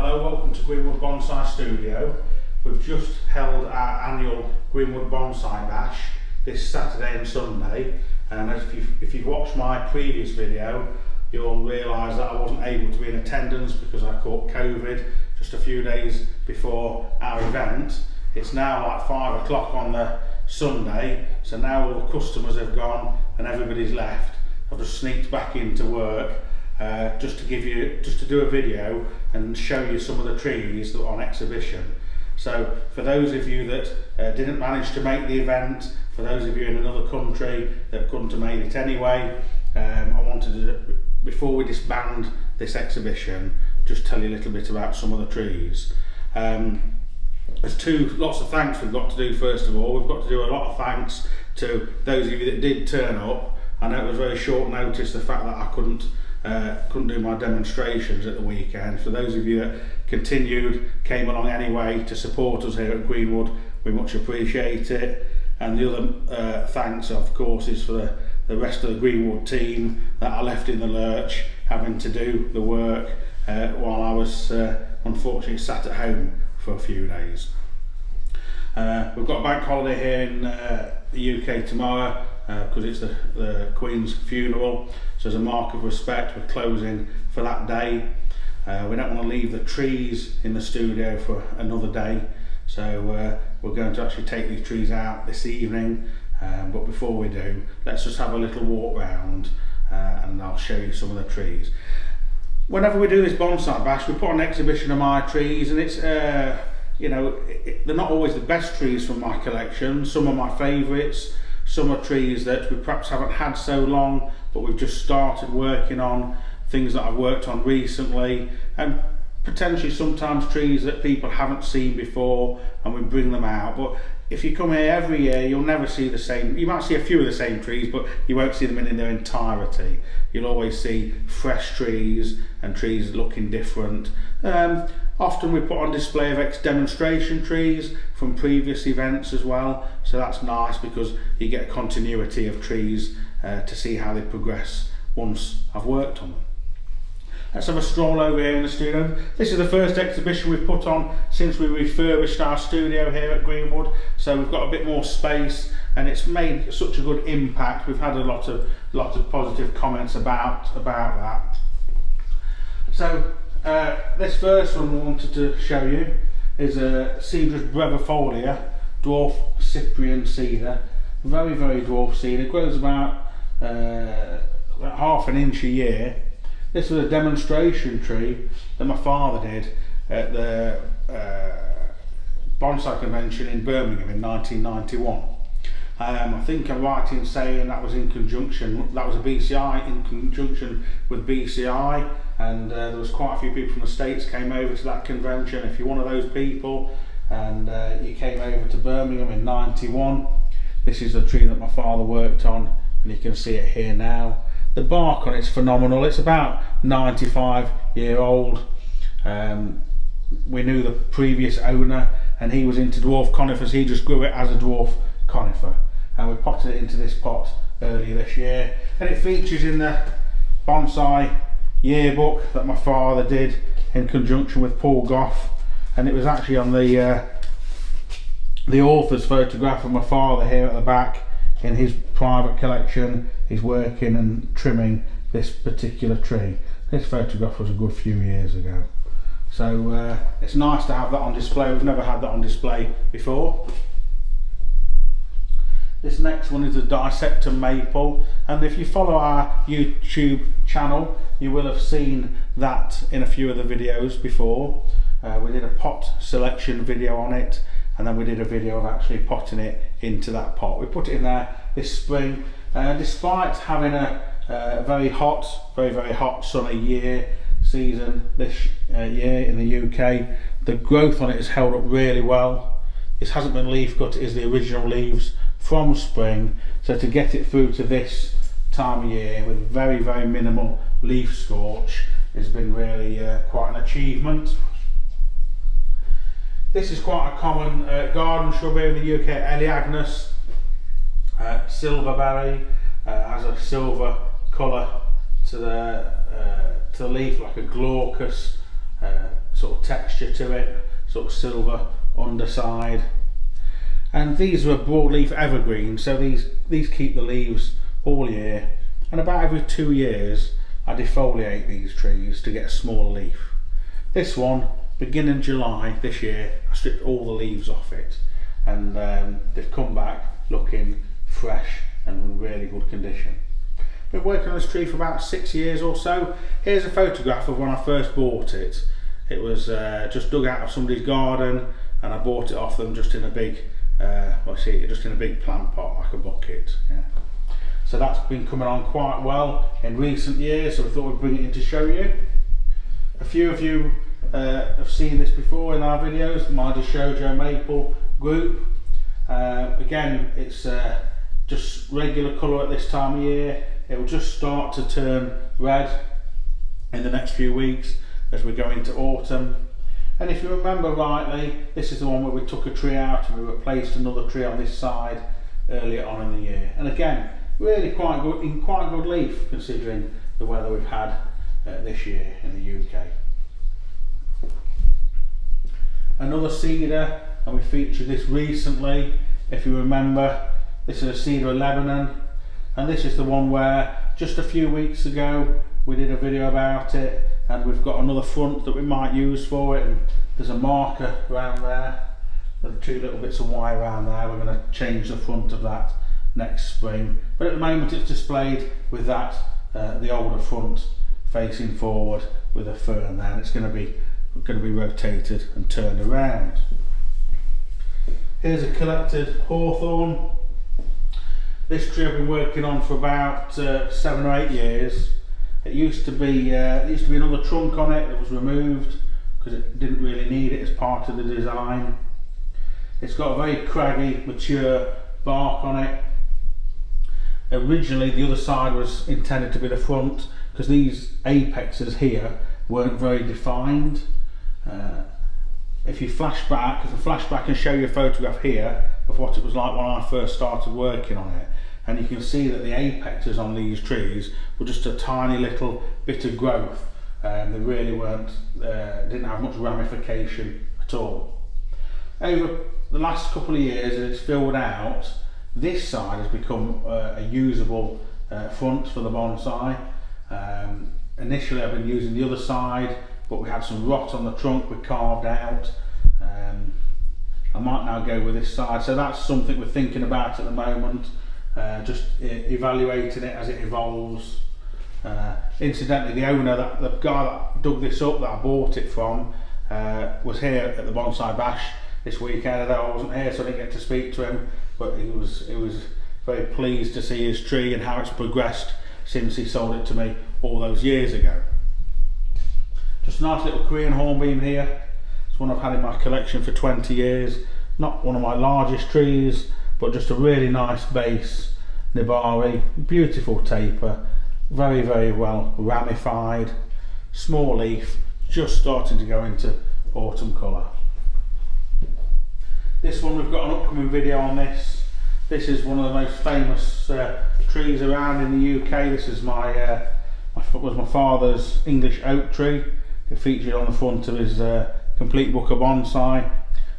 Hello, welcome to Greenwood Bonsai Studio. We've just held our annual Greenwood Bonsai Bash this Saturday and Sunday, and if you've watched my previous video, you'll realise that I wasn't able to be in attendance because I caught COVID just a few days before our event. It's now like 5 o'clock on the Sunday, so now all the customers have gone and everybody's left. I've just sneaked back into work just to do a video and show you some of the trees that are on exhibition. So for those of you that didn't manage to make the event, for those of you in another country that couldn't have made it anyway, I wanted to, before we disband this exhibition, just tell you a little bit about some of the trees. There's lots of thanks we've got to do. First of all, we've got to do a lot of thanks to those of you that did turn up. I know it was very short notice, the fact that I couldn't do my demonstrations at the weekend. For those of you that came along anyway to support us here at Greenwood, we much appreciate it. And the other thanks, of course, is for the rest of the Greenwood team that I left in the lurch, having to do the work while I was unfortunately sat at home for a few days. We've got a bank holiday here in the UK tomorrow because it's the Queen's funeral, so as a mark of respect we're closing for that day. We don't want to leave the trees in the studio for another day, so we're going to actually take these trees out this evening, but before we do, let's just have a little walk round and I'll show you some of the trees. Whenever we do this bonsai bash, we put on an exhibition of my trees, and it's they're not always the best trees from my collection. Some are my favourites, some are trees that we perhaps haven't had so long but we've just started working on, things that I've worked on recently, and potentially sometimes trees that people haven't seen before and we bring them out. But if you come here every year, you'll never see the same. You might see a few of the same trees, but you won't see them in their entirety. You'll always see fresh trees and trees looking different. Often we put on display of demonstration trees from previous events as well, so that's nice because you get a continuity of trees to see how they progress once I've worked on them. Let's have a stroll over here in the studio. This is the first exhibition we've put on since we refurbished our studio here at Greenwood, so we've got a bit more space and it's made such a good impact. We've had a lot of positive comments about that. So this first one we wanted to show you is a Cedar brevifolia, dwarf Cyprian cedar. Very, very dwarf cedar. It grows about half an inch a year. This was a demonstration tree that my father did at the bonsai convention in Birmingham in 1991. I think I'm right in saying that was a BCI, in conjunction with BCI, and there was quite a few people from the States came over to that convention. If you're one of those people and you came over to Birmingham in 91, this is the tree that my father worked on, and you can see it here now. The bark on it's phenomenal. It's about 95-year-old. We knew the previous owner and he was into dwarf conifers. He just grew it as a dwarf conifer, and we potted it into this pot earlier this year, and it features in the bonsai yearbook that my father did in conjunction with Paul Goff, and it was actually on the author's photograph of my father here at the back. In his private collection, he's working and trimming this particular tree. This photograph was a good few years ago, so it's nice to have that on display. We've never had that on display before. This next one is the Discectom Maple, and if you follow our YouTube channel, you will have seen that in a few of the videos before. We did a pot selection video on it, and then we did a video of actually potting it into that pot. We put it in there this spring, despite having a very hot sunny season this year in the UK. The growth on it has held up really well. This hasn't been leaf cut, it is the original leaves from spring, so to get it through to this time of year with very, very minimal leaf scorch has been really quite an achievement. This is quite a common garden shrub here in the UK, Elaeagnus silverberry, has a silver colour to the leaf, like a glaucous sort of texture to it, sort of silver underside. And these are a broadleaf evergreen, so these keep the leaves all year, and about every 2 years I defoliate these trees to get a smaller leaf. This one, beginning July this year, I stripped all the leaves off it, and they've come back looking fresh and in really good condition. Been working on this tree for about 6 years or so. Here's a photograph of when I first bought it. It was just dug out of somebody's garden, and I bought it off them just in a big, just in a big plant pot, like a bucket. Yeah. So that's been coming on quite well in recent years, so we thought we'd bring it in to show you. A few of you have seen this before in our videos, my Discectom Maple group. Again, it's just regular colour at this time of year. It will just start to turn red in the next few weeks as we go into autumn. And if you remember rightly, this is the one where we took a tree out and we replaced another tree on this side earlier on in the year. And again, really quite good leaf considering the weather we've had this year in the UK. Another cedar, and we featured this recently. If you remember, this is a Cedar Lebanon, and this is the one where just a few weeks ago we did a video about it, and we've got another front that we might use for it, and there's a marker around there, the 2 little bits of wire around there. We're going to change the front of that next spring, but at the moment it's displayed with that the older front facing forward with a fern there, and it's going to be rotated and turned around. Here's a collected Hawthorn. This tree I've been working on for about 7 or 8 years. It used to be another trunk on it that was removed because it didn't really need it as part of the design. It's got a very craggy, mature bark on it. Originally the other side was intended to be the front because these apexes here weren't very defined. If you flash back and show you a photograph here of what it was like when I first started working on it, and you can see that the apexes on these trees were just a tiny little bit of growth. They really didn't have much ramification at all. Over the last couple of years, as it's filled out, this side has become a usable front for the bonsai. Initially I've been using the other side, but we had some rot on the trunk we carved out. I might now go with this side, so that's something we're thinking about at the moment, just evaluating it as it evolves. Incidentally, the guy that dug this up, that I bought it from, was here at the Bonsai Bash this weekend. Although I wasn't here, so I didn't get to speak to him, but he was very pleased to see his tree and how it's progressed since he sold it to me all those years ago. Just a nice little Korean hornbeam here. It's one I've had in my collection for 20 years. Not one of my largest trees, but just a really nice base, Nibari, beautiful taper, very, very well ramified, small leaf, just starting to go into autumn colour. This one, we've got an upcoming video on this. This is one of the most famous trees around in the UK. This is my father's English oak tree. It featured on the front of his complete book of bonsai.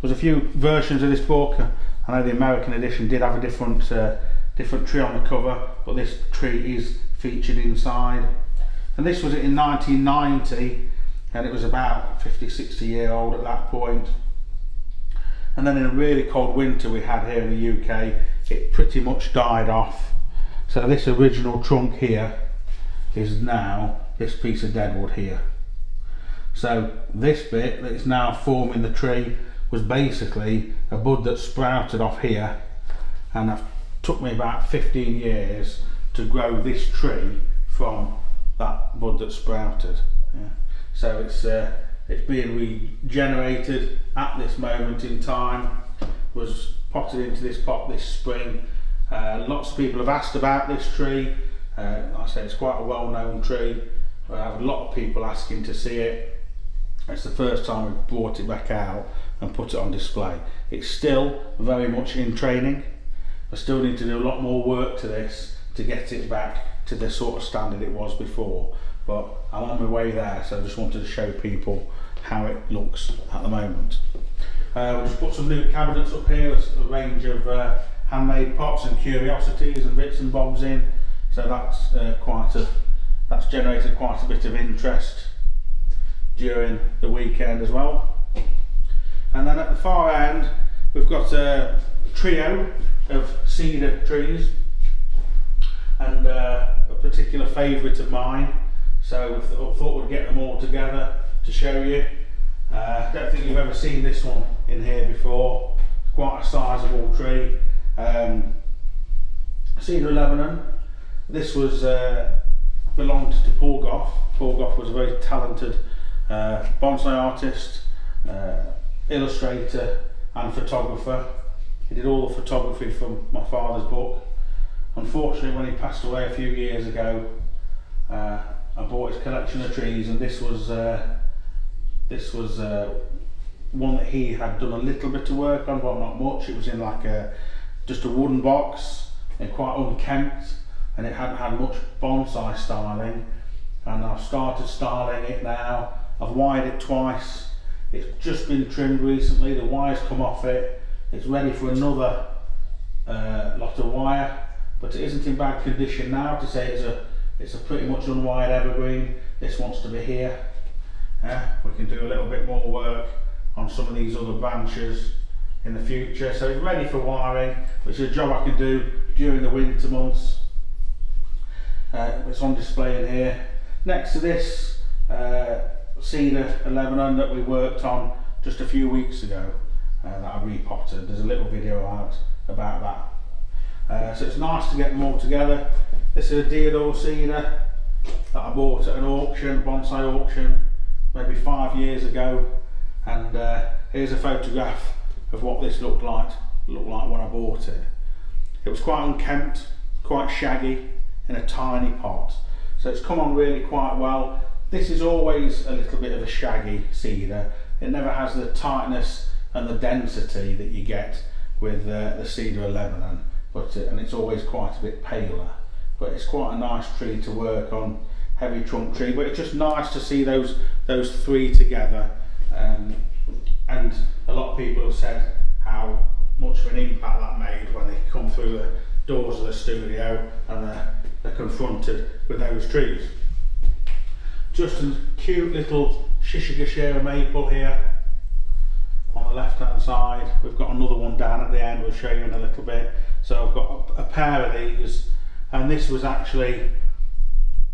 There's a few versions of this book. I know the American edition did have a different tree on the cover, but this tree is featured inside. And this was in 1990, and it was about 50-60 year old at that point. And then in a really cold winter we had here in the UK, it pretty much died off. So this original trunk here is now this piece of deadwood here. So this bit that is now forming the tree was basically a bud that sprouted off here, and it took me about 15 years to grow this tree from that bud that sprouted. Yeah. So it's being regenerated at this moment in time. Was potted into this pot this spring. Lots of people have asked about this tree. Like I say, it's quite a well-known tree. I have a lot of people asking to see it. It's the first time we've brought it back out and put it on display. It's still very much in training. I still need to do a lot more work to this to get it back to the sort of standard it was before, but I'm on my way there, so I just wanted to show people how it looks at the moment. We'll just put some new cabinets up here with a range of handmade pots and curiosities and bits and bobs in. So that's generated quite a bit of interest during the weekend as well. And then at the far end we've got a trio of cedar trees, and a particular favourite of mine, so we thought we'd get them all together to show you. I don't think you've ever seen this one in here before. It's quite a sizable tree. Cedar Lebanon. This was belonged to Paul Goff. Paul Goff was a very talented bonsai artist, illustrator and photographer. He did all the photography from my father's book. Unfortunately, when he passed away a few years ago, I bought his collection of trees, and this was one that he had done a little bit of work on, but not much. It was in like just a wooden box and quite unkempt, and it hadn't had much bonsai styling. And I've started styling it now. I've wired it twice. It's just been trimmed recently. The wire's come off it. It's ready for another lot of wire, but it isn't in bad condition now to say it's a pretty much unwired evergreen. This wants to be here. We can do a little bit more work on some of these other branches in the future. So it's ready for wiring, which is a job I can do during the winter months. It's on display in here. Next to this Cedar Lebanon that we worked on just a few weeks ago, that I repotted. There's a little video out about that. So it's nice to get them all together. This is a deodar cedar that I bought at an auction, bonsai auction, maybe 5 years ago. And here's a photograph of what this looked like when I bought it. It was quite unkempt, quite shaggy, in a tiny pot. So it's come on really quite well. This is always a little bit of a shaggy cedar. It never has the tightness and the density that you get with the Cedar Lebanon, and it's always quite a bit paler. But it's quite a nice tree to work on, heavy trunk tree. But it's just nice to see those three together. And a lot of people have said how much of an impact that made when they come through the doors of the studio and they're confronted with those trees. Just a cute little Trident Maple here on the left hand side. We've got another one down at the end, we'll show you in a little bit. So I've got a pair of these, and this was actually,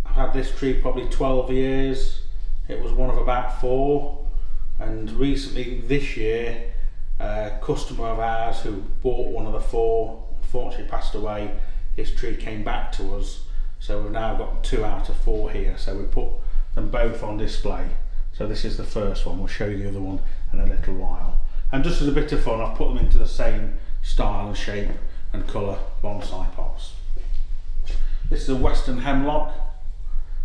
I've had this tree probably 12 years. It was one of about 4, and recently this year a customer of ours who bought one of the 4 unfortunately passed away. His tree came back to us, so we've now got 2 out of 4 here. So we put them both on display. So this is the first one, we'll show you the other one in a little while. And just as a bit of fun, I've put them into the same style and shape and colour bonsai pots. This is a Western Hemlock.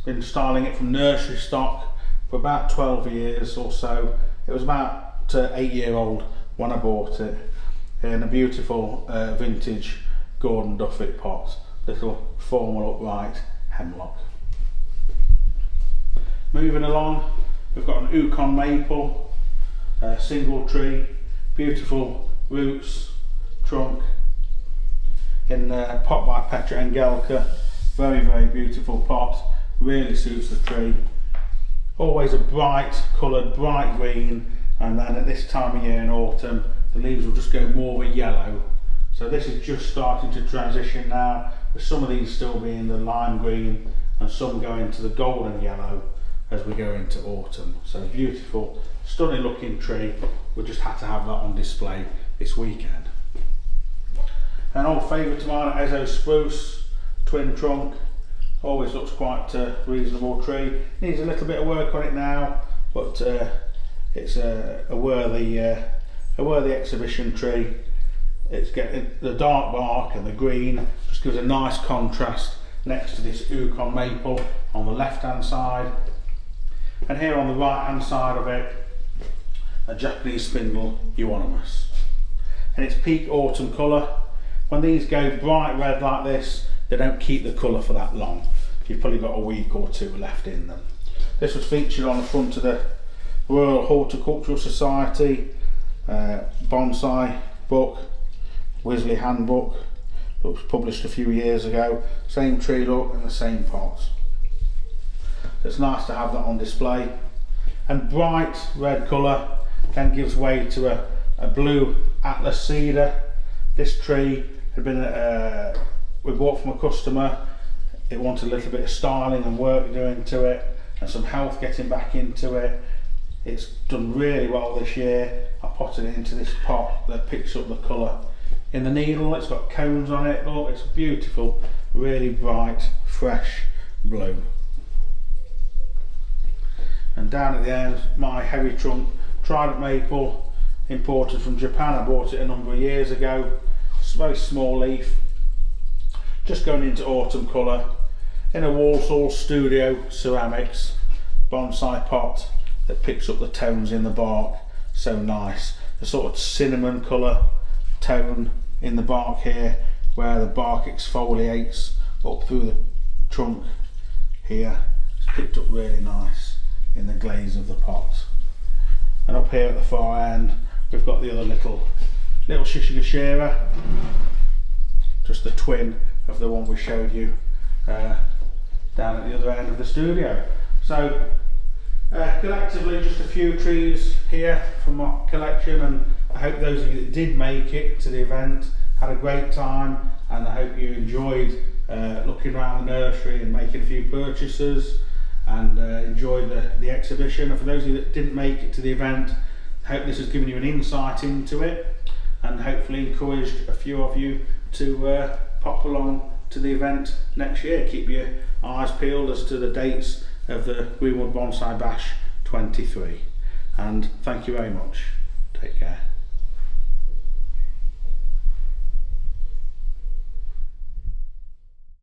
Been styling it from nursery stock for about 12 years or so. It was about 8-year-old when I bought it, in a beautiful vintage Gordon Duffet pot, little formal upright hemlock. Moving along, we've got an Ukon Maple, single tree, beautiful roots, trunk, in pot by Petra Engelka. Very, very beautiful pot, really suits the tree. Always a bright coloured, bright green, and then at this time of year in autumn the leaves will just go more of a yellow. So this is just starting to transition now, with some of these still being the lime green and some going to the golden yellow as we go into autumn. So beautiful, stunning looking tree. We just had to have that on display this weekend. An old favourite of mine, Ezo spruce, twin trunk. Always looks quite a reasonable tree. Needs a little bit of work on it now, but it's a worthy exhibition tree. It's getting the dark bark and the green just gives a nice contrast next to this Ukon Maple on the left hand side, and here on the right hand side of it a Japanese Spindle euonymus, and it's peak autumn colour. When these go bright red like this, they don't keep the colour for that long. You've probably got a week or 2 left in them. This was featured on the front of the Royal Horticultural Society bonsai book, Wisley handbook, that was published a few years ago. Same tree look and the same pots. It's nice to have that on display. And bright red colour then gives way to a blue Atlas cedar. This tree had been we bought from a customer. It wanted a little bit of styling and work doing to it, and some health getting back into it. It's done really well this year. I potted it into this pot that picks up the colour. In the needle, it's got cones on it. Look, it's beautiful, really bright, fresh blue. And down at the end, my heavy trunk Trident Maple, imported from Japan. I bought it a number of years ago. It's a very small leaf, just going into autumn colour, in a Walsall Studio Ceramics bonsai pot that picks up the tones in the bark so nice. The sort of cinnamon colour tone in the bark here, where the bark exfoliates up through the trunk here. It's picked up really nice in the glaze of the pot. And up here at the far end, we've got the other little Shishigashira, just the twin of the one we showed you down at the other end of the studio. So collectively, just a few trees here from my collection, and I hope those of you that did make it to the event had a great time, and I hope you enjoyed looking around the nursery and making a few purchases, and enjoyed the exhibition. And for those of you that didn't make it to the event, I hope this has given you an insight into it, and hopefully encouraged a few of you to pop along to the event next year. Keep your eyes peeled as to the dates of the Greenwood Bonsai Bash 23, and thank you very much. Take care.